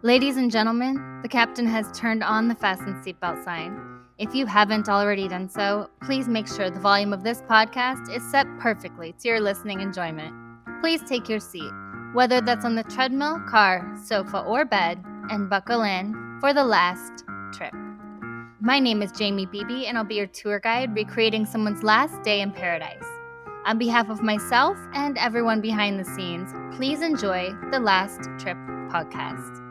Ladies and gentlemen, the captain has turned on the fasten seatbelt sign. If you haven't already done so, please make sure the volume of this podcast is set perfectly to your listening enjoyment. Please take your seat, whether that's on the treadmill, car, sofa, or bed, and buckle in for the last trip. My name is Jamie Beebe, and I'll be your tour guide recreating someone's last day in paradise. On behalf of myself and everyone behind the scenes, please enjoy the Last Trip podcast.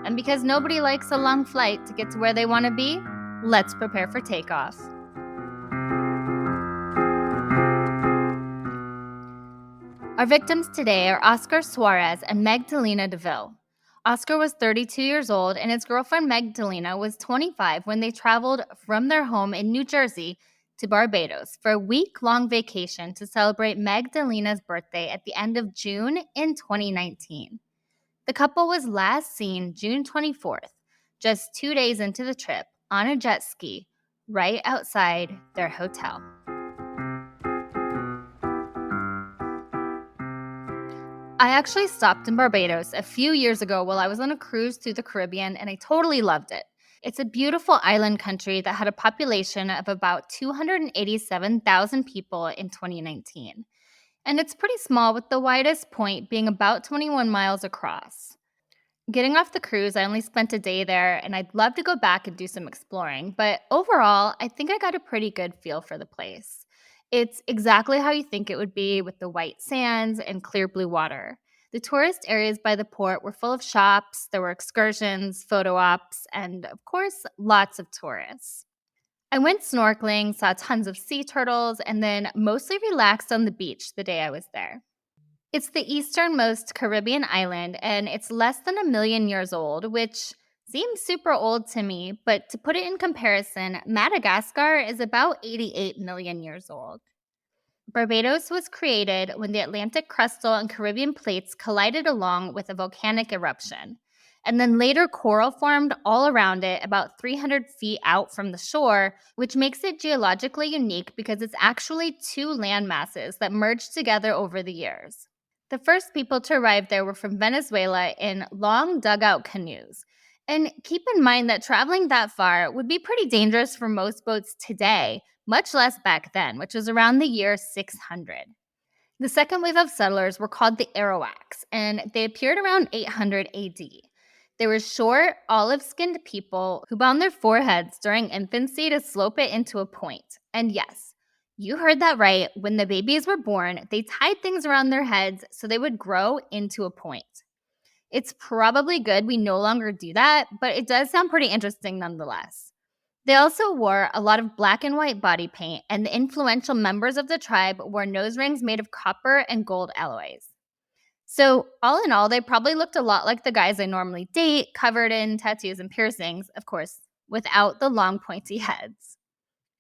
And because nobody likes a long flight to get to where they want to be, let's prepare for takeoff. Our victims today are Oscar Suarez and Magdalena Devil. Oscar was 32 years old, and his girlfriend Magdalena was 25 when they traveled from their home in New Jersey to Barbados for a week-long vacation to celebrate Magdalena's birthday at the end of June in 2019. The couple was last seen June 24th, just 2 days into the trip, on a jet ski right outside their hotel. I actually stopped in Barbados a few years ago while I was on a cruise through the Caribbean, and I totally loved it. It's a beautiful island country that had a population of about 287,000 people in 2019. And it's pretty small, with the widest point being about 21 miles across. Getting off the cruise, I only spent a day there, and I'd love to go back and do some exploring. But overall, I think I got a pretty good feel for the place. It's exactly how you think it would be, with the white sands and clear blue water. The tourist areas by the port were full of shops, there were excursions, photo ops, and of course, lots of tourists. I went snorkeling, saw tons of sea turtles, and then mostly relaxed on the beach the day I was there. It's the easternmost Caribbean island, and it's less than 1 million years old, which seems super old to me, but to put it in comparison, Madagascar is about 88 million years old. Barbados was created when the Atlantic crustal and Caribbean plates collided along with a volcanic eruption. And then later coral formed all around it about 300 feet out from the shore, which makes it geologically unique because it's actually two land masses that merged together over the years. The first people to arrive there were from Venezuela in long dugout canoes. And keep in mind that traveling that far would be pretty dangerous for most boats today, much less back then, which was around the year 600. The second wave of settlers were called the Arawaks, and they appeared around 800 AD. They were short, olive-skinned people who bound their foreheads during infancy to slope it into a point. And yes, you heard that right. When the babies were born, they tied things around their heads so they would grow into a point. It's probably good we no longer do that, but it does sound pretty interesting nonetheless. They also wore a lot of black and white body paint, and the influential members of the tribe wore nose rings made of copper and gold alloys. So all in all, they probably looked a lot like the guys I normally date, covered in tattoos and piercings, of course, without the long pointy heads.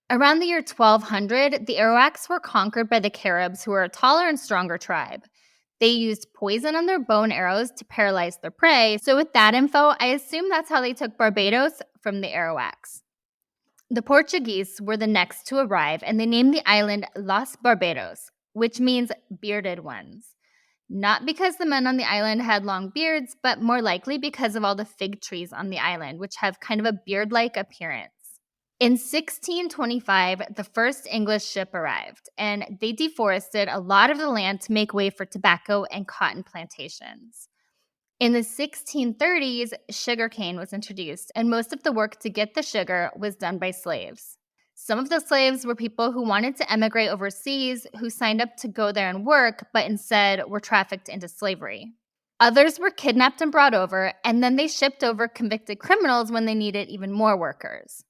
Around the year 1200, the Arawaks were conquered by the Caribs, who were a taller and stronger tribe. They used poison on their bow and arrows to paralyze their prey, so with that info, I assume that's how they took Barbados from the Arawaks. The Portuguese were the next to arrive, and they named the island Los Barbados, which means bearded ones. Not because the men on the island had long beards, but more likely because of all the fig trees on the island, which have kind of a beard-like appearance. In 1625, the first English ship arrived, and they deforested a lot of the land to make way for tobacco and cotton plantations. In the 1630s, sugarcane was introduced, and most of the work to get the sugar was done by slaves. Some of the slaves were people who wanted to emigrate overseas, who signed up to go there and work, but instead were trafficked into slavery. Others were kidnapped and brought over, and then they shipped over convicted criminals when they needed even more workers.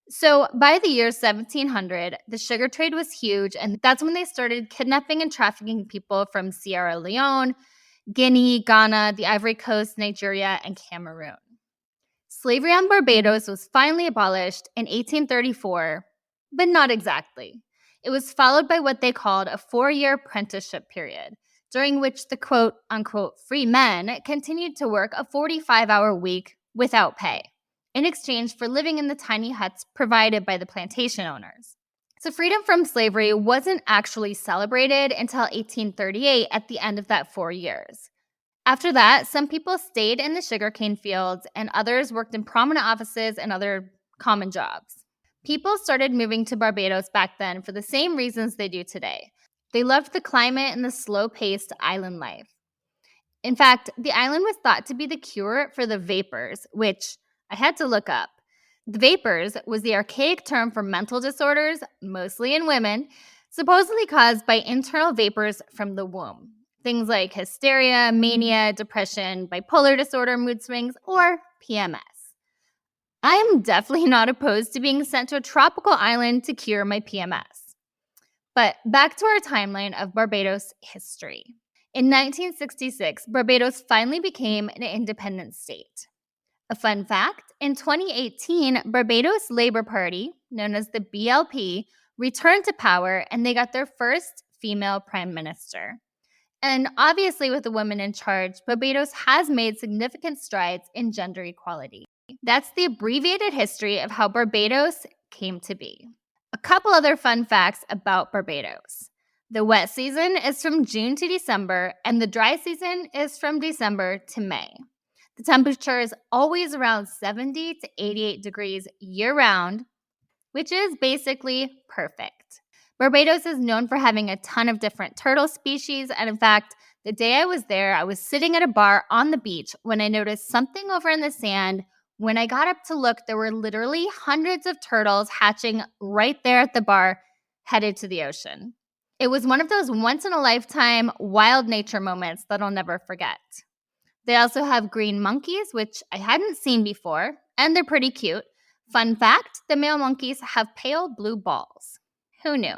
So by the year 1700, the sugar trade was huge, and that's when they started kidnapping and trafficking people from Sierra Leone, Guinea, Ghana, the Ivory Coast, Nigeria, and Cameroon. Slavery on Barbados was finally abolished in 1834, but not exactly. It was followed by what they called a 4-year apprenticeship period, during which the quote-unquote free men continued to work a 45-hour week without pay, in exchange for living in the tiny huts provided by the plantation owners. So freedom from slavery wasn't actually celebrated until 1838 at the end of that 4 years. After that, some people stayed in the sugarcane fields and others worked in prominent offices and other common jobs. People started moving to Barbados back then for the same reasons they do today. They loved the climate and the slow paced island life. In fact, the island was thought to be the cure for the vapors, which I had to look up. The vapors was the archaic term for mental disorders, mostly in women, supposedly caused by internal vapors from the womb. Things like hysteria, mania, depression, bipolar disorder, mood swings, or PMS. I am definitely not opposed to being sent to a tropical island to cure my PMS. But back to our timeline of Barbados history. In 1966, Barbados finally became an independent state. A fun fact, in 2018, Barbados Labour Party, known as the BLP, returned to power and they got their first female prime minister. And obviously, with a woman in charge, Barbados has made significant strides in gender equality. That's the abbreviated history of how Barbados came to be. A couple other fun facts about Barbados. The wet season is from June to December, and the dry season is from December to May. The temperature is always around 70 to 88 degrees year-round, which is basically perfect. Barbados is known for having a ton of different turtle species, and in fact, the day I was there, I was sitting at a bar on the beach when I noticed something over in the sand. When I got up to look, there were literally hundreds of turtles hatching right there at the bar, headed to the ocean. It was one of those once-in-a-lifetime wild nature moments that I'll never forget. They also have green monkeys, which I hadn't seen before, and they're pretty cute. Fun fact, the male monkeys have pale blue balls. Who knew?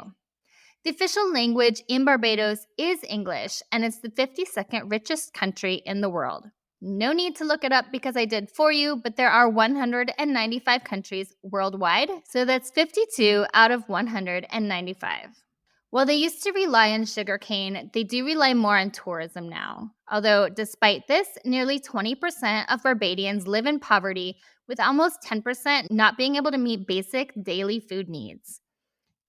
The official language in Barbados is English, and it's the 52nd richest country in the world. No need to look it up because I did for you, but there are 195 countries worldwide, so that's 52 out of 195. While they used to rely on sugarcane, they do rely more on tourism now. Although, despite this, nearly 20% of Barbadians live in poverty, with almost 10% not being able to meet basic daily food needs.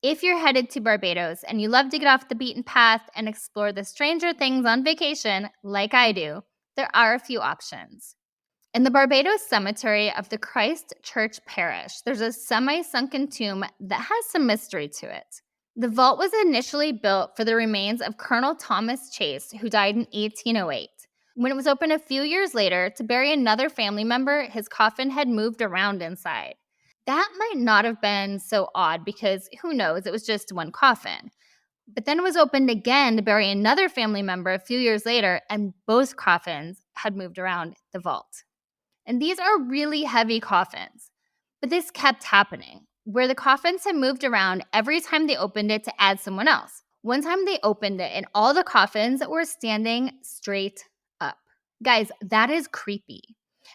If you're headed to Barbados and you love to get off the beaten path and explore the stranger things on vacation, like I do, there are a few options. In the Barbados Cemetery of the Christ Church Parish, there's a semi-sunken tomb that has some mystery to it. The vault was initially built for the remains of Colonel Thomas Chase, who died in 1808. When it was opened a few years later to bury another family member, his coffin had moved around inside. That might not have been so odd because, who knows, it was just one coffin. But then it was opened again to bury another family member a few years later, and both coffins had moved around the vault. And these are really heavy coffins. But this kept happening, where the coffins had moved around every time they opened it to add someone else. One time they opened it, and all the coffins were standing straight up. Guys, that is creepy.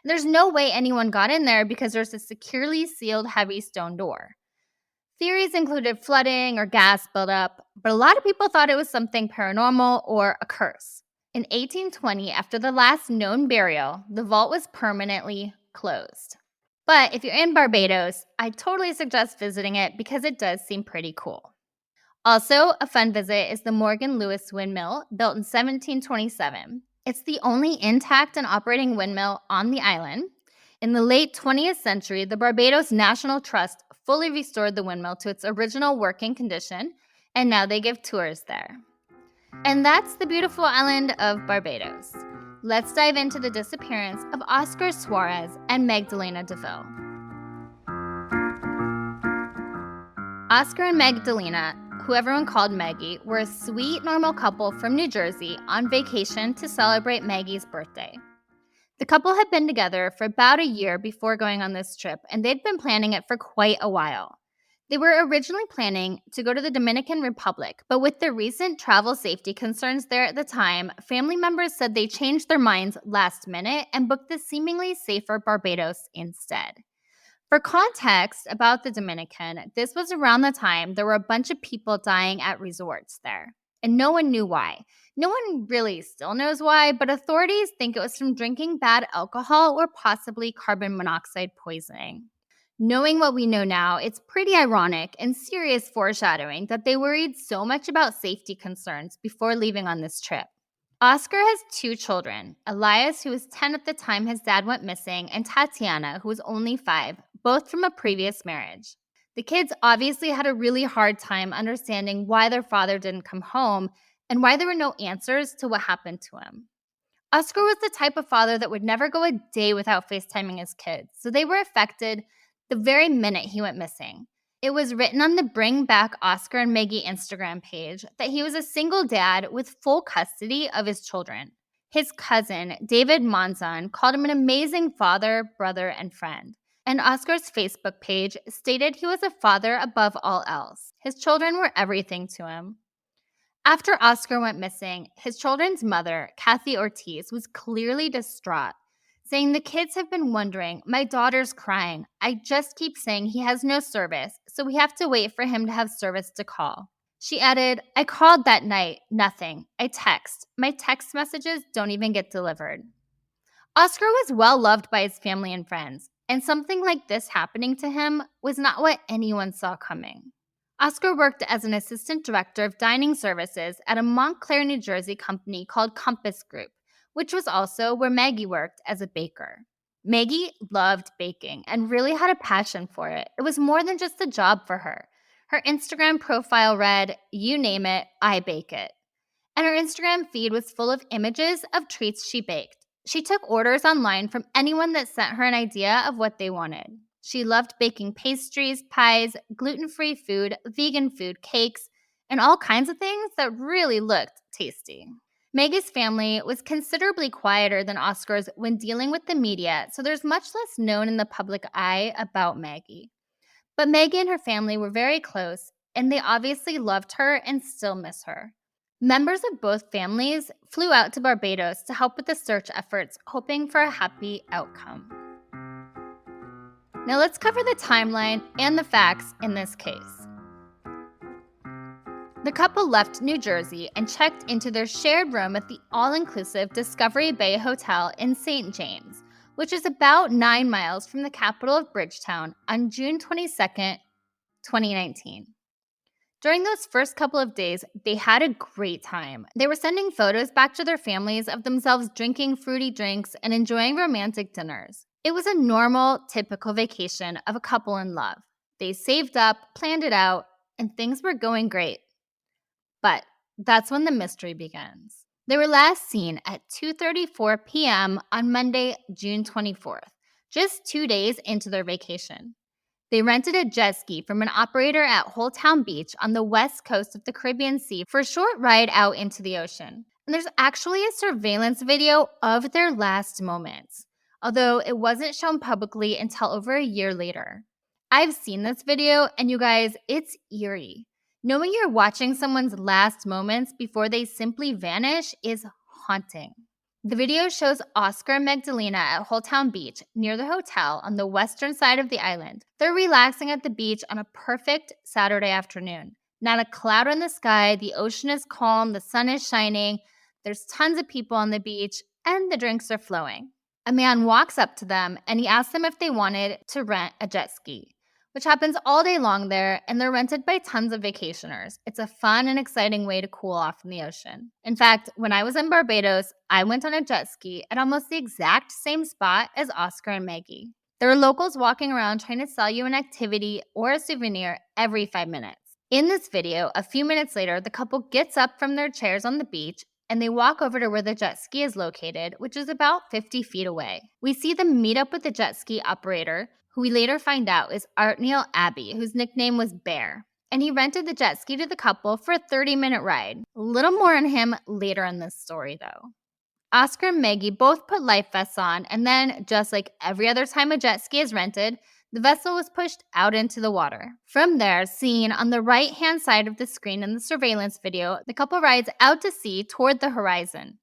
There's no way anyone got in there because there's a securely sealed heavy stone door. Theories included flooding or gas buildup, but a lot of people thought it was something paranormal or a curse. In 1820, after the last known burial, the vault was permanently closed. But if you're in Barbados, I totally suggest visiting it because it does seem pretty cool. Also, a fun visit is the Morgan Lewis Windmill, built in 1727. It's the only intact and operating windmill on the island. In the late 20th century, the Barbados National Trust fully restored the windmill to its original working condition, and now they give tours there. And that's the beautiful island of Barbados. Let's dive into the disappearance of Oscar Suarez and Magdalena Devil. Oscar and Magdalena, who everyone called Maggie, were a sweet, normal couple from New Jersey on vacation to celebrate Maggie's birthday. The couple had been together for about a year before going on this trip, and they'd been planning it for quite a while. They were originally planning to go to the Dominican Republic, but with the recent travel safety concerns there at the time, family members said they changed their minds last minute and booked the seemingly safer Barbados instead. For context about the Dominican, this was around the time there were a bunch of people dying at resorts there, and no one knew why. No one really still knows why, but authorities think it was from drinking bad alcohol or possibly carbon monoxide poisoning. Knowing what we know now, it's pretty ironic and serious foreshadowing that they worried so much about safety concerns before leaving on this trip. Oscar has two children, Elias, who was 10 at the time his dad went missing, and Tatiana, who was only 5, both from a previous marriage. The kids obviously had a really hard time understanding why their father didn't come home and why there were no answers to what happened to him. Oscar was the type of father that would never go a day without FaceTiming his kids, so they were affected the very minute he went missing. It was written on the Bring Back Oscar and Maggie Instagram page that he was a single dad with full custody of his children. His cousin, David Monzon, called him an amazing father, brother, and friend. And Oscar's Facebook page stated he was a father above all else. His children were everything to him. After Oscar went missing, his children's mother, Kathy Ortiz, was clearly distraught, saying, "The kids have been wondering. My daughter's crying. I just keep saying he has no service, so we have to wait for him to have service to call." She added, "I called that night. Nothing. I text. My text messages don't even get delivered." Oscar was well loved by his family and friends, and something like this happening to him was not what anyone saw coming. Oscar worked as an assistant director of dining services at a Montclair, New Jersey company called Compass Group, which was also where Maggie worked as a baker. Maggie loved baking and really had a passion for it. It was more than just a job for her. Her Instagram profile read, "You name it, I bake it." And her Instagram feed was full of images of treats she baked. She took orders online from anyone that sent her an idea of what they wanted. She loved baking pastries, pies, gluten-free food, vegan food, cakes, and all kinds of things that really looked tasty. Maggie's family was considerably quieter than Oscar's when dealing with the media, so there's much less known in the public eye about Maggie. But Maggie and her family were very close, and they obviously loved her and still miss her. Members of both families flew out to Barbados to help with the search efforts, hoping for a happy outcome. Now let's cover the timeline and the facts in this case. The couple left New Jersey and checked into their shared room at the all-inclusive Discovery Bay Hotel in St. James, which is about 9 miles from the capital of Bridgetown, on June 22nd, 2019. During those first couple of days, they had a great time. They were sending photos back to their families of themselves drinking fruity drinks and enjoying romantic dinners. It was a normal, typical vacation of a couple in love. They saved up, planned it out, and things were going great. But that's when the mystery begins. They were last seen at 2:34 p.m. on Monday, June 24th, just 2 days into their vacation. They rented a jet ski from an operator at Holetown Beach on the west coast of the Caribbean Sea for a short ride out into the ocean. And there's actually a surveillance video of their last moments, although it wasn't shown publicly until over a year later. I've seen this video, and you guys, it's eerie. Knowing you're watching someone's last moments before they simply vanish is haunting. The video shows Oscar and Magdalena at Holetown Beach, near the hotel on the western side of the island. They're relaxing at the beach on a perfect Saturday afternoon. Not a cloud in the sky, the ocean is calm, the sun is shining, there's tons of people on the beach, and the drinks are flowing. A man walks up to them and he asks them if they wanted to rent a jet ski, which happens all day long there, and they're rented by tons of vacationers. It's a fun and exciting way to cool off in the ocean. In fact, when I was in Barbados, I went on a jet ski at almost the exact same spot as Oscar and Maggie. There are locals walking around trying to sell you an activity or a souvenir every 5 minutes. In this video, a few minutes later, the couple gets up from their chairs on the beach and they walk over to where the jet ski is located, which is about 50 feet away. We see them meet up with the jet ski operator, who we later find out is Artneil Abbey, whose nickname was Bear. And he rented the jet ski to the couple for a 30-minute ride. A little more on him later in this story, though. Oscar and Maggie both put life vests on, and then, just like every other time a jet ski is rented, the vessel was pushed out into the water. From there, seen on the right-hand side of the screen in the surveillance video, the couple rides out to sea toward the horizon.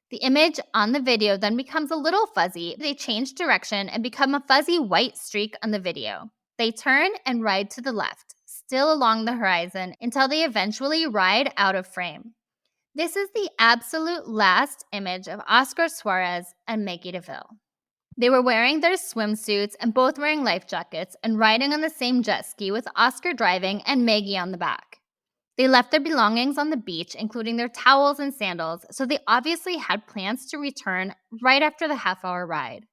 The image on the video then becomes a little fuzzy. They change direction and become a fuzzy white streak on the video. They turn and ride to the left, still along the horizon, until they eventually ride out of frame. This is the absolute last image of Oscar Suarez and Maggie Devil. They were wearing their swimsuits and both wearing life jackets and riding on the same jet ski with Oscar driving and Maggie on the back. They left their belongings on the beach, including their towels and sandals, so they obviously had plans to return right after the half-hour ride.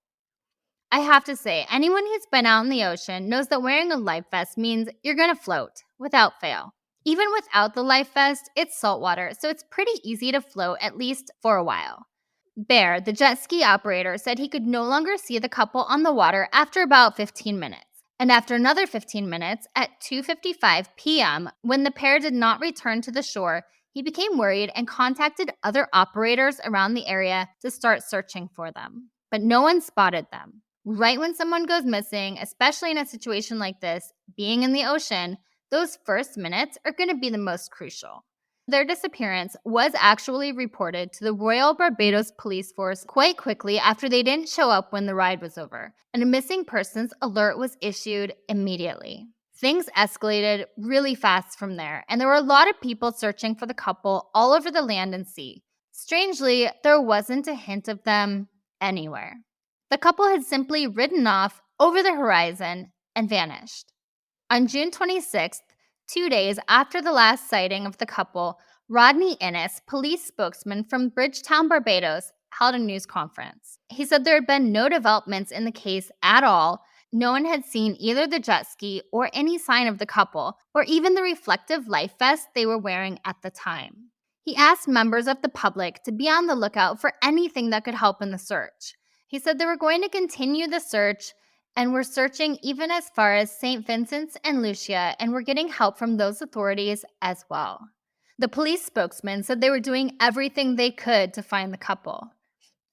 I have to say, anyone who's been out in the ocean knows that wearing a life vest means you're going to float without fail. Even without the life vest, it's saltwater, so it's pretty easy to float at least for a while. Bear, the jet ski operator, said he could no longer see the couple on the water after about 15 minutes. And after another 15 minutes, at 2:55 p.m., when the pair did not return to the shore, he became worried and contacted other operators around the area to start searching for them. But no one spotted them. Right when someone goes missing, especially in a situation like this, being in the ocean, those first minutes are going to be the most crucial. Their disappearance was actually reported to the Royal Barbados Police Force quite quickly after they didn't show up when the ride was over, and a missing persons alert was issued immediately. Things escalated really fast from there, and there were a lot of people searching for the couple all over the land and sea. Strangely, there wasn't a hint of them anywhere. The couple had simply ridden off over the horizon and vanished. On June 26th, 2 days after the last sighting of the couple, Rodney Innes, police spokesman from Bridgetown, Barbados, held a news conference. He said there had been no developments in the case at all. No one had seen either the jet ski or any sign of the couple, or even the reflective life vest they were wearing at the time. He asked members of the public to be on the lookout for anything that could help in the search. He said they were going to continue the search and we're searching even as far as St. Vincent's and Lucia, and we're getting help from those authorities as well. The police spokesman said they were doing everything they could to find the couple.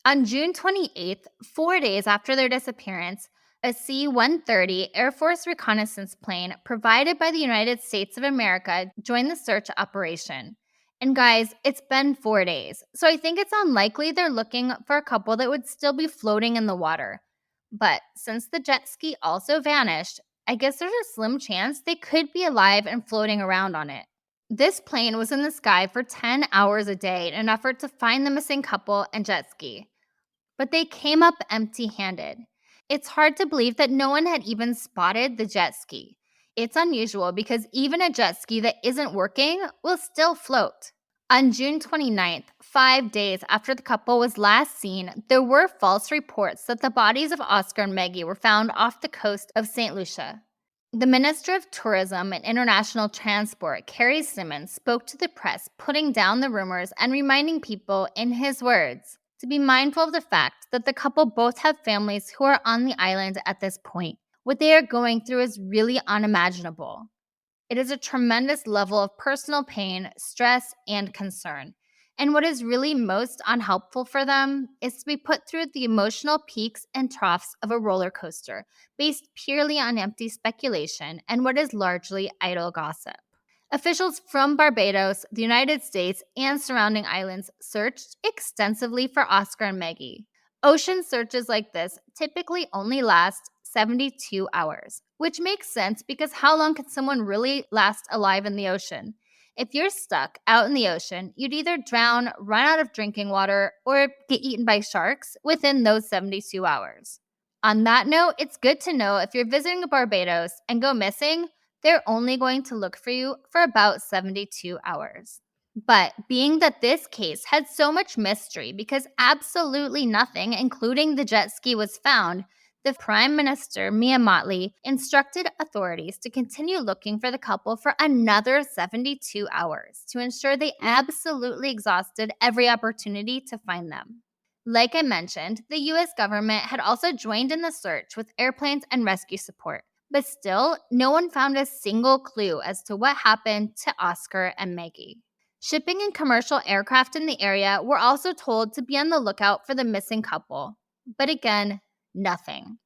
On June 28th, 4 days after their disappearance, a C-130 Air Force reconnaissance plane provided by the United States of America joined the search operation. And guys, it's been 4 days, so I think it's unlikely they're looking for a couple that would still be floating in the water. But since the jet ski also vanished, I guess there's a slim chance they could be alive and floating around on it. This plane was in the sky for 10 hours a day in an effort to find the missing couple and jet ski. But they came up empty-handed. It's hard to believe that no one had even spotted the jet ski. It's unusual because even a jet ski that isn't working will still float. On June 29th, 5 days after the couple was last seen, there were false reports that the bodies of Oscar and Maggie were found off the coast of St. Lucia. The Minister of Tourism and International Transport, Carrie Simmons, spoke to the press, putting down the rumors and reminding people, in his words, to be mindful of the fact that the couple both have families who are on the island at this point. What they are going through is really unimaginable. It is a tremendous level of personal pain, stress, and concern. And what is really most unhelpful for them is to be put through the emotional peaks and troughs of a roller coaster, based purely on empty speculation and what is largely idle gossip. Officials from Barbados, the United States, and surrounding islands searched extensively for Oscar and Maggie. Ocean searches like this typically only last 72 hours, which makes sense because how long can someone really last alive in the ocean? If you're stuck out in the ocean, you'd either drown, run out of drinking water, or get eaten by sharks within those 72 hours. On that note, it's good to know if you're visiting Barbados and go missing, they're only going to look for you for about 72 hours. But being that this case had so much mystery because absolutely nothing, including the jet ski, was found, the Prime Minister, Mia Mottley, instructed authorities to continue looking for the couple for another 72 hours to ensure they absolutely exhausted every opportunity to find them. Like I mentioned, the U.S. government had also joined in the search with airplanes and rescue support. But still, no one found a single clue as to what happened to Oscar and Maggie. Shipping and commercial aircraft in the area were also told to be on the lookout for the missing couple. But again, nothing.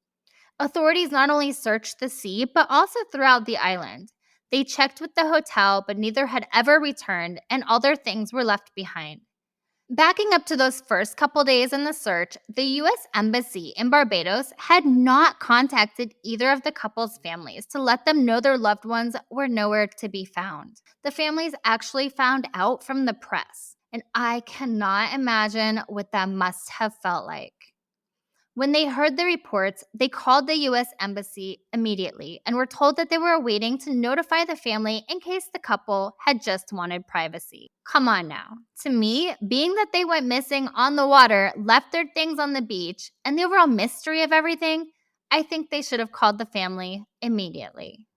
Authorities not only searched the sea, but also throughout the island. They checked with the hotel, but neither had ever returned, and all their things were left behind. Backing up to those first couple days in the search, the U.S. Embassy in Barbados had not contacted either of the couple's families to let them know their loved ones were nowhere to be found. The families actually found out from the press, and I cannot imagine what that must have felt like. When they heard the reports, they called the U.S. Embassy immediately and were told that they were waiting to notify the family in case the couple had just wanted privacy. Come on now. To me, being that they went missing on the water, left their things on the beach, and the overall mystery of everything, I think they should have called the family immediately.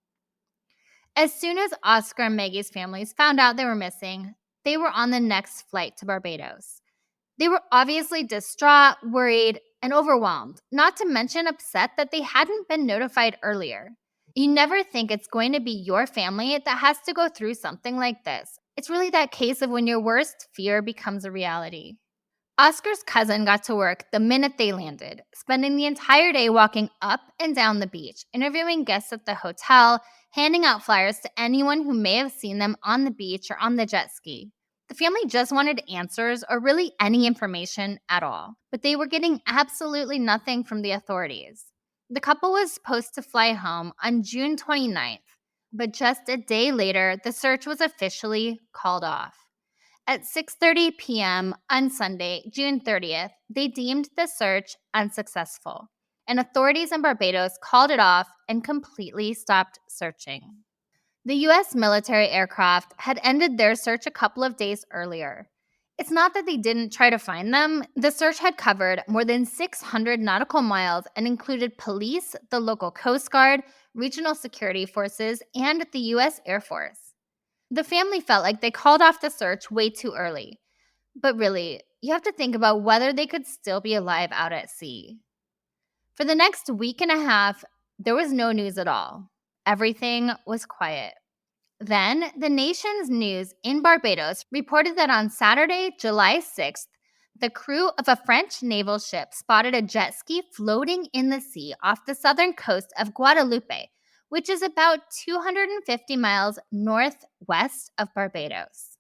As soon as Oscar and Maggie's families found out they were missing, they were on the next flight to Barbados. They were obviously distraught, worried, and overwhelmed, not to mention upset that they hadn't been notified earlier. You never think it's going to be your family that has to go through something like this. It's really that case of when your worst fear becomes a reality. Oscar's cousin got to work the minute they landed, spending the entire day walking up and down the beach, interviewing guests at the hotel, handing out flyers to anyone who may have seen them on the beach or on the jet ski. The family just wanted answers or really any information at all, but they were getting absolutely nothing from the authorities. The couple was supposed to fly home on June 29th, but just a day later, the search was officially called off. At 6:30 p.m. on Sunday, June 30th, they deemed the search unsuccessful, and authorities in Barbados called it off and completely stopped searching. The U.S. military aircraft had ended their search a couple of days earlier. It's not that they didn't try to find them. The search had covered more than 600 nautical miles and included police, the local Coast Guard, regional security forces, and the U.S. Air Force. The family felt like they called off the search way too early. But really, you have to think about whether they could still be alive out at sea. For the next week and a half, there was no news at all. Everything was quiet. Then, the nation's news in Barbados reported that on Saturday, July 6th, the crew of a French naval ship spotted a jet ski floating in the sea off the southern coast of Guadeloupe, which is about 250 miles northwest of Barbados.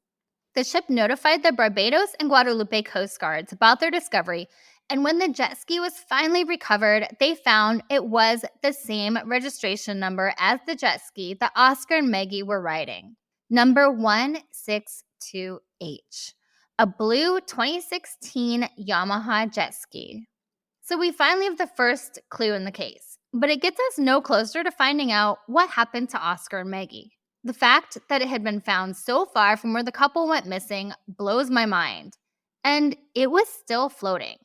The ship notified the Barbados and Guadeloupe Coast Guards about their discovery, and when the jet ski was finally recovered, they found it was the same registration number as the jet ski that Oscar and Maggie were riding, number 162H, a blue 2016 Yamaha jet ski. So we finally have the first clue in the case, but it gets us no closer to finding out what happened to Oscar and Maggie. The fact that it had been found so far from where the couple went missing blows my mind, and it was still floating.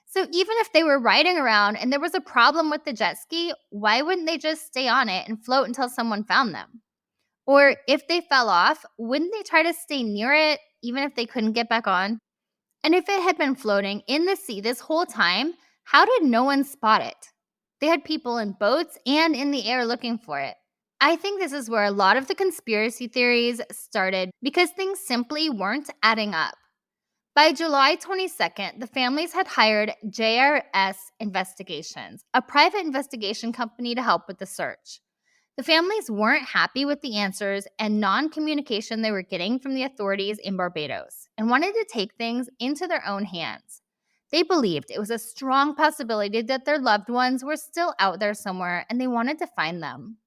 So even if they were riding around and there was a problem with the jet ski, why wouldn't they just stay on it and float until someone found them? Or if they fell off, wouldn't they try to stay near it even if they couldn't get back on? And if it had been floating in the sea this whole time, how did no one spot it? They had people in boats and in the air looking for it. I think this is where a lot of the conspiracy theories started because things simply weren't adding up. By July 22nd, the families had hired JRS Investigations, a private investigation company to help with the search. The families weren't happy with the answers and non-communication they were getting from the authorities in Barbados and wanted to take things into their own hands. They believed it was a strong possibility that their loved ones were still out there somewhere and they wanted to find them.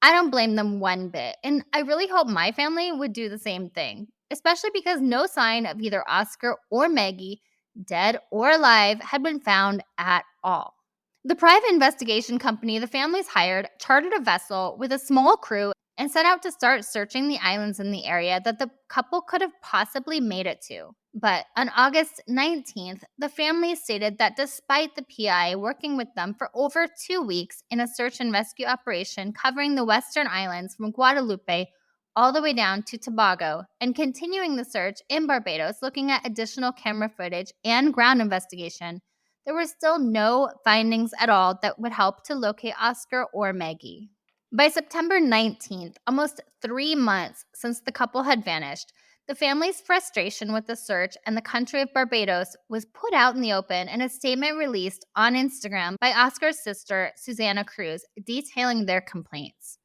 I don't blame them one bit, and I really hope my family would do the same thing, especially because no sign of either Oscar or Maggie, dead or alive, had been found at all. The private investigation company the families hired chartered a vessel with a small crew and set out to start searching the islands in the area that the couple could have possibly made it to. But on August 19th, the family stated that despite the PI working with them for over 2 weeks in a search and rescue operation covering the western islands from Guadeloupe all the way down to Tobago, and continuing the search in Barbados looking at additional camera footage and ground investigation, there were still no findings at all that would help to locate Oscar or Maggie. By September 19th, almost 3 months since the couple had vanished, the family's frustration with the search and the country of Barbados was put out in the open in a statement released on Instagram by Oscar's sister, Susanna Cruz, detailing their complaints.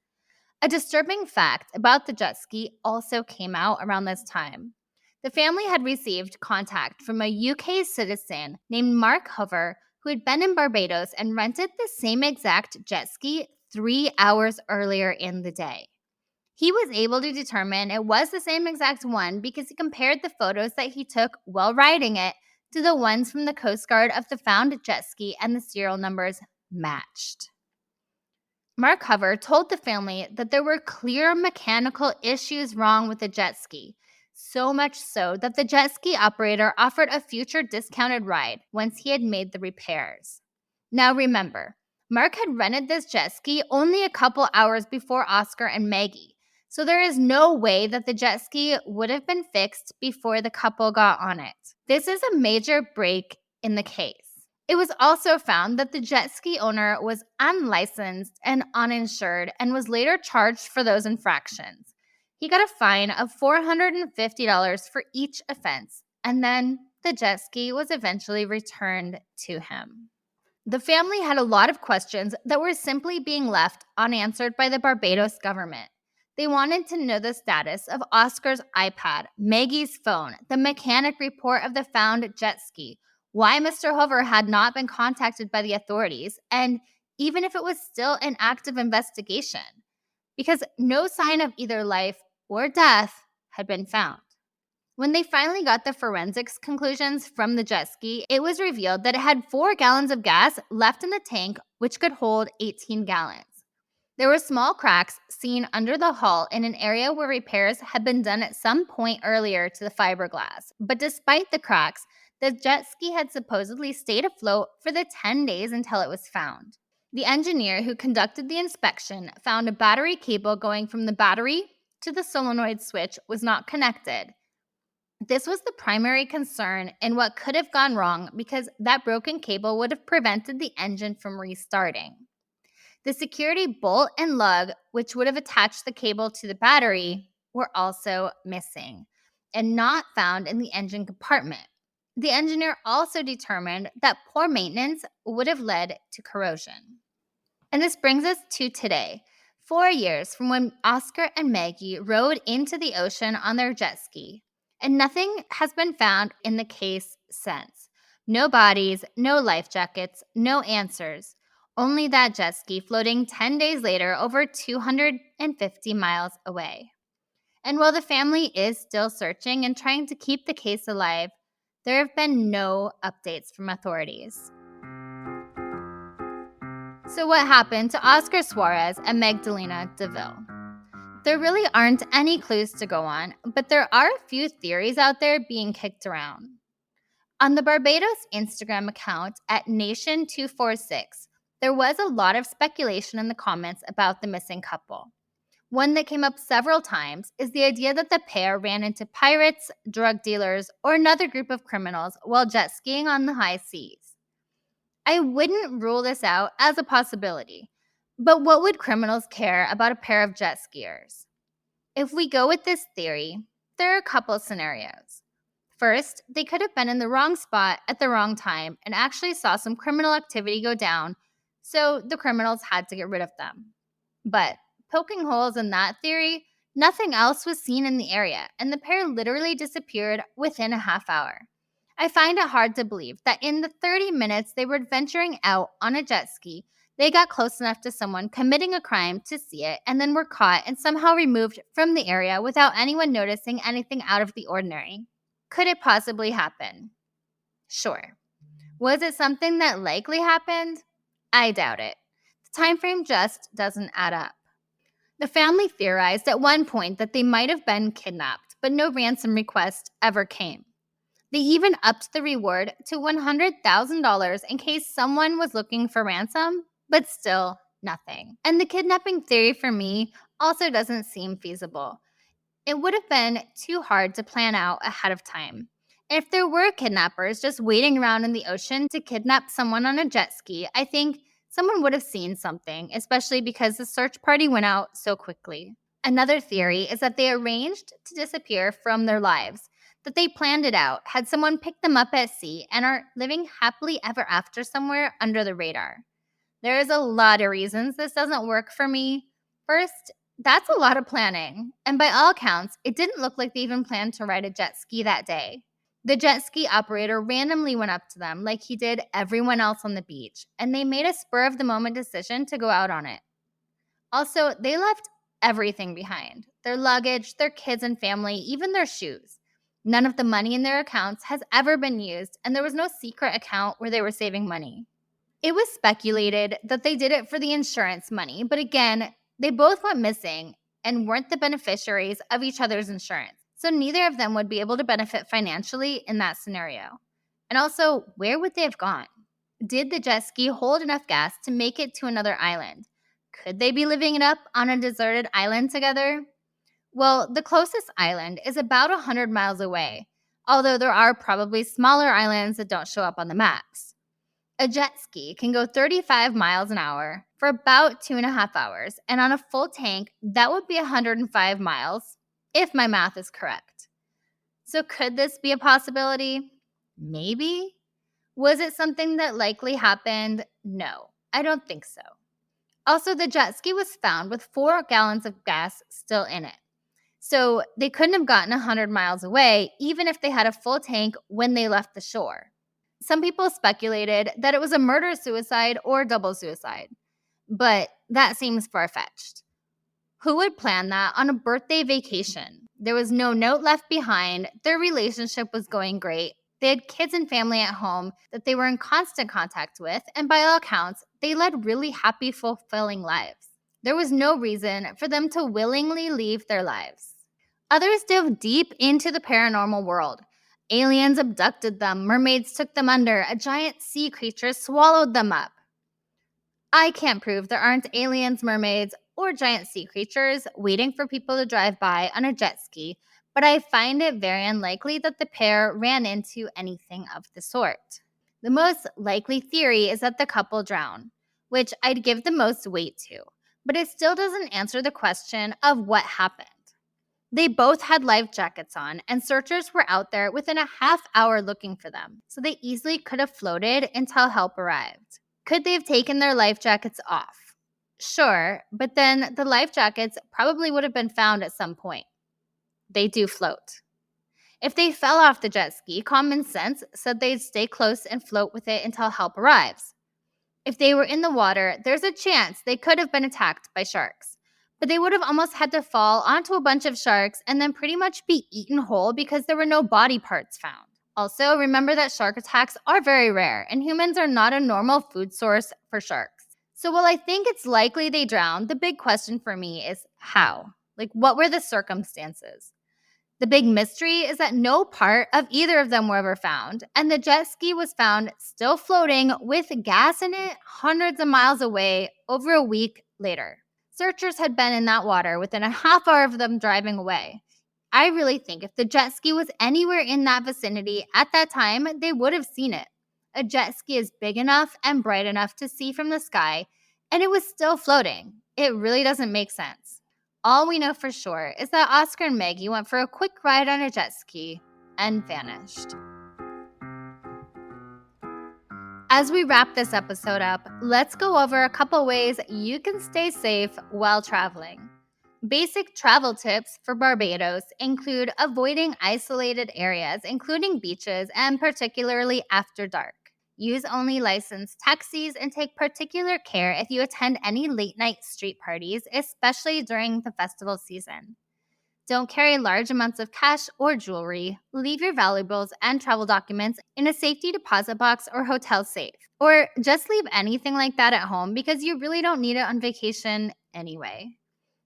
A disturbing fact about the jet ski also came out around this time. The family had received contact from a UK citizen named Mark Hover who had been in Barbados and rented the same exact jet ski 3 hours earlier in the day. He was able to determine it was the same exact one because he compared the photos that he took while riding it to the ones from the Coast Guard of the found jet ski, and the serial numbers matched. Mark Hover told the family that there were clear mechanical issues wrong with the jet ski, so much so that the jet ski operator offered a future discounted ride once he had made the repairs. Now remember, Mark had rented this jet ski only a couple hours before Oscar and Maggie, so there is no way that the jet ski would have been fixed before the couple got on it. This is a major break in the case. It was also found that the jet ski owner was unlicensed and uninsured and was later charged for those infractions. He got a fine of $450 for each offense, and then the jet ski was eventually returned to him. The family had a lot of questions that were simply being left unanswered by the Barbados government. They wanted to know the status of Oscar's iPad, Maggie's phone, the mechanic report of the found jet ski, why Mr. Hover had not been contacted by the authorities, and even if it was still an active investigation, because no sign of either life or death had been found. When they finally got the forensics conclusions from the jet ski, it was revealed that it had 4 gallons of gas left in the tank, which could hold 18 gallons. There were small cracks seen under the hull in an area where repairs had been done at some point earlier to the fiberglass. But despite the cracks, the jet ski had supposedly stayed afloat for the 10 days until it was found. The engineer who conducted the inspection found a battery cable going from the battery to the solenoid switch was not connected. This was the primary concern in what could have gone wrong because that broken cable would have prevented the engine from restarting. The security bolt and lug, which would have attached the cable to the battery, were also missing and not found in the engine compartment. The engineer also determined that poor maintenance would have led to corrosion. And this brings us to today, 4 years from when Oscar and Maggie rode into the ocean on their jet ski. And nothing has been found in the case since. No bodies, no life jackets, no answers. Only that jet ski floating 10 days later over 250 miles away. And while the family is still searching and trying to keep the case alive, there have been no updates from authorities. So what happened to Oscar Suarez and Magdalena Devil? There really aren't any clues to go on, but there are a few theories out there being kicked around. On the Barbados Instagram account at Nation246, there was a lot of speculation in the comments about the missing couple. One that came up several times is the idea that the pair ran into pirates, drug dealers, or another group of criminals while jet skiing on the high seas. I wouldn't rule this out as a possibility. But what would criminals care about a pair of jet skiers? If we go with this theory, there are a couple scenarios. First, they could have been in the wrong spot at the wrong time and actually saw some criminal activity go down, so the criminals had to get rid of them. But poking holes in that theory, nothing else was seen in the area, and the pair literally disappeared within a half hour. I find it hard to believe that in the 30 minutes they were venturing out on a jet ski, they got close enough to someone committing a crime to see it and then were caught and somehow removed from the area without anyone noticing anything out of the ordinary. Could it possibly happen? Sure. Was it something that likely happened? I doubt it. The time frame just doesn't add up. The family theorized at one point that they might have been kidnapped, but no ransom request ever came. They even upped the reward to $100,000 in case someone was looking for ransom, but still nothing. And the kidnapping theory for me also doesn't seem feasible. It would have been too hard to plan out ahead of time. If there were kidnappers just waiting around in the ocean to kidnap someone on a jet ski, I think someone would have seen something, especially because the search party went out so quickly. Another theory is that they arranged to disappear from their lives, that they planned it out, had someone pick them up at sea, and are living happily ever after somewhere under the radar. There is a lot of reasons this doesn't work for me. First, that's a lot of planning, and by all accounts, it didn't look like they even planned to ride a jet ski that day. The jet ski operator randomly went up to them like he did everyone else on the beach, and they made a spur-of-the-moment decision to go out on it. Also, they left everything behind. Their luggage, their kids and family, even their shoes. None of the money in their accounts has ever been used, and there was no secret account where they were saving money. It was speculated that they did it for the insurance money, but again, they both went missing and weren't the beneficiaries of each other's insurance. So neither of them would be able to benefit financially in that scenario. And also, where would they have gone? Did the jet ski hold enough gas to make it to another island? Could they be living it up on a deserted island together? Well, the closest island is about 100 miles away, although there are probably smaller islands that don't show up on the maps. A jet ski can go 35 miles an hour for about 2.5 hours, and on a full tank, that would be 105 miles, if my math is correct. So could this be a possibility? Maybe. Was it something that likely happened? No, I don't think so. Also, the jet ski was found with 4 gallons of gas still in it. So they couldn't have gotten 100 miles away, even if they had a full tank when they left the shore. Some people speculated that it was a murder-suicide or double suicide, but that seems far-fetched. Who would plan that on a birthday vacation? There was no note left behind. Their relationship was going great. They had kids and family at home that they were in constant contact with, and by all accounts, they led really happy, fulfilling lives. There was no reason for them to willingly leave their lives. Others dove deep into the paranormal world. Aliens abducted them, mermaids took them under, a giant sea creature swallowed them up. I can't prove there aren't aliens, mermaids, or giant sea creatures waiting for people to drive by on a jet ski, but I find it very unlikely that the pair ran into anything of the sort. The most likely theory is that the couple drowned, which I'd give the most weight to, but it still doesn't answer the question of what happened. They both had life jackets on, and searchers were out there within a half hour looking for them, so they easily could have floated until help arrived. Could they have taken their life jackets off? Sure, but then the life jackets probably would have been found at some point. They do float. If they fell off the jet ski, common sense said they'd stay close and float with it until help arrives. If they were in the water, there's a chance they could have been attacked by sharks. But they would have almost had to fall onto a bunch of sharks and then pretty much be eaten whole because there were no body parts found. Also, remember that shark attacks are very rare, and humans are not a normal food source for sharks. So while I think it's likely they drowned, the big question for me is how? What were the circumstances? The big mystery is that no part of either of them were ever found, and the jet ski was found still floating with gas in it hundreds of miles away over a week later. Searchers had been in that water within a half hour of them driving away. I really think if the jet ski was anywhere in that vicinity at that time, they would have seen it. A jet ski is big enough and bright enough to see from the sky, and it was still floating. It really doesn't make sense. All we know for sure is that Oscar and Maggie went for a quick ride on a jet ski and vanished. As we wrap this episode up, let's go over a couple ways you can stay safe while traveling. Basic travel tips for Barbados include avoiding isolated areas, including beaches, and particularly after dark. Use only licensed taxis and take particular care if you attend any late-night street parties, especially during the festival season. Don't carry large amounts of cash or jewelry. Leave your valuables and travel documents in a safety deposit box or hotel safe. Or just leave anything like that at home because you really don't need it on vacation anyway.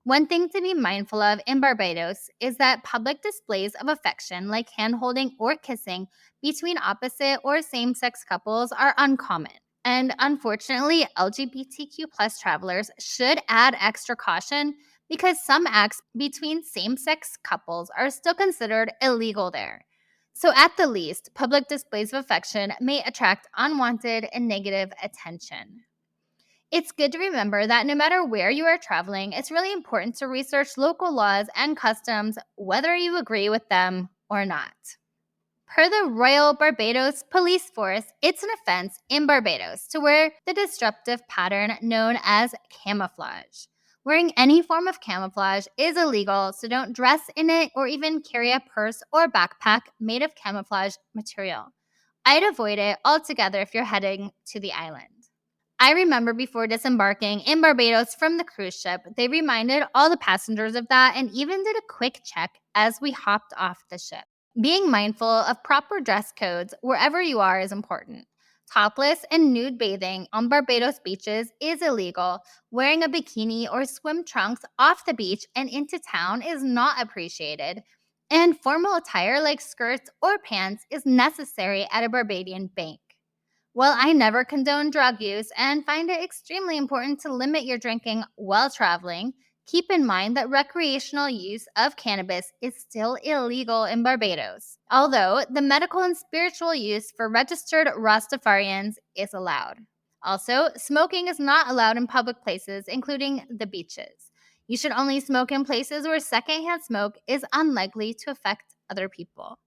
One thing to be mindful of in Barbados is that public displays of affection like hand-holding or kissing between opposite or same-sex couples are uncommon. And unfortunately, LGBTQ+ travelers should add extra caution because some acts between same-sex couples are still considered illegal there. So at the least, public displays of affection may attract unwanted and negative attention. It's good to remember that no matter where you are traveling, it's really important to research local laws and customs, whether you agree with them or not. Per the Royal Barbados Police Force, it's an offense in Barbados to wear the disruptive pattern known as camouflage. Wearing any form of camouflage is illegal, so don't dress in it or even carry a purse or backpack made of camouflage material. I'd avoid it altogether if you're heading to the island. I remember before disembarking in Barbados from the cruise ship, they reminded all the passengers of that and even did a quick check as we hopped off the ship. Being mindful of proper dress codes wherever you are is important. Topless and nude bathing on Barbados beaches is illegal. Wearing a bikini or swim trunks off the beach and into town is not appreciated. And formal attire like skirts or pants is necessary at a Barbadian bank. While I never condone drug use and find it extremely important to limit your drinking while traveling, keep in mind that recreational use of cannabis is still illegal in Barbados, although the medical and spiritual use for registered Rastafarians is allowed. Also, smoking is not allowed in public places, including the beaches. You should only smoke in places where secondhand smoke is unlikely to affect other people.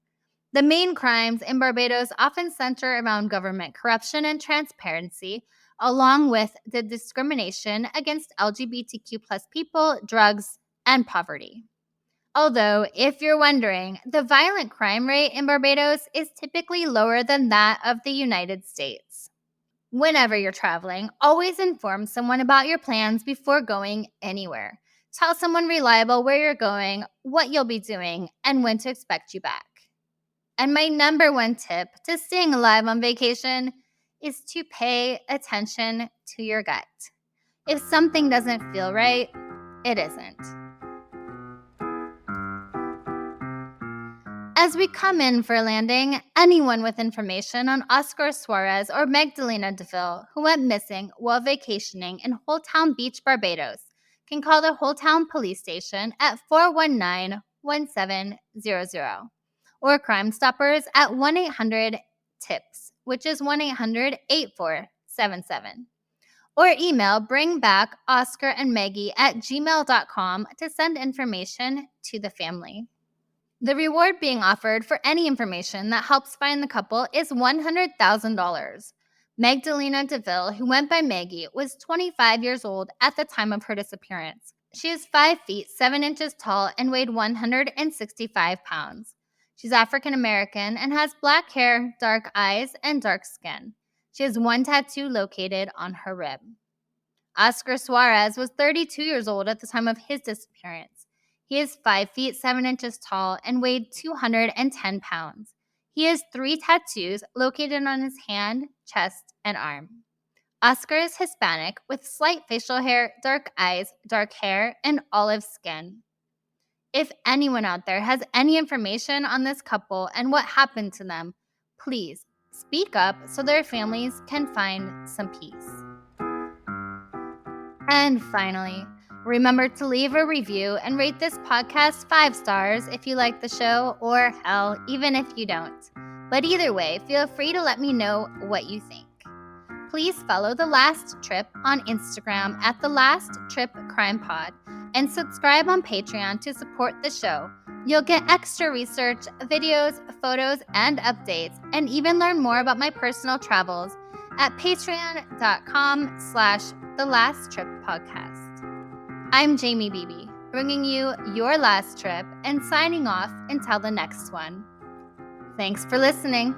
The main crimes in Barbados often center around government corruption and transparency, along with the discrimination against LGBTQ plus people, drugs, and poverty. Although, if you're wondering, the violent crime rate in Barbados is typically lower than that of the United States. Whenever you're traveling, always inform someone about your plans before going anywhere. Tell someone reliable where you're going, what you'll be doing, and when to expect you back. And my number one tip to staying alive on vacation is to pay attention to your gut. If something doesn't feel right, it isn't. As we come in for landing, anyone with information on Oscar Suarez or Magdalena Devil who went missing while vacationing in Holetown Beach, Barbados, can call the Holetown Police Station at 419-1700. Or Crime Stoppers at 1-800-TIPS, which is 1-800-8477. Or email bringbackoscarandmaggie@gmail.com to send information to the family. The reward being offered for any information that helps find the couple is $100,000. Magdalena Devil, who went by Maggie, was 25 years old at the time of her disappearance. She is 5 feet 7 inches tall and weighed 165 pounds. She's African American and has black hair, dark eyes, and dark skin. She has one tattoo located on her rib. Oscar Suarez was 32 years old at the time of his disappearance. He is 5 feet 7 inches tall and weighed 210 pounds. He has 3 tattoos located on his hand, chest, and arm. Oscar is Hispanic with slight facial hair, dark eyes, dark hair, and olive skin. If anyone out there has any information on this couple and what happened to them, please speak up so their families can find some peace. And finally, remember to leave a review and rate this podcast 5 stars if you like the show, or hell, even if you don't. But either way, feel free to let me know what you think. Please follow The Last Trip on Instagram at The Last Trip Crime Pod and subscribe on Patreon to support the show. You'll get extra research, videos, photos, and updates, and even learn more about my personal travels at patreon.com/thelasttrippodcast. I'm Jamie Beebe, bringing you your last trip and signing off until the next one. Thanks for listening.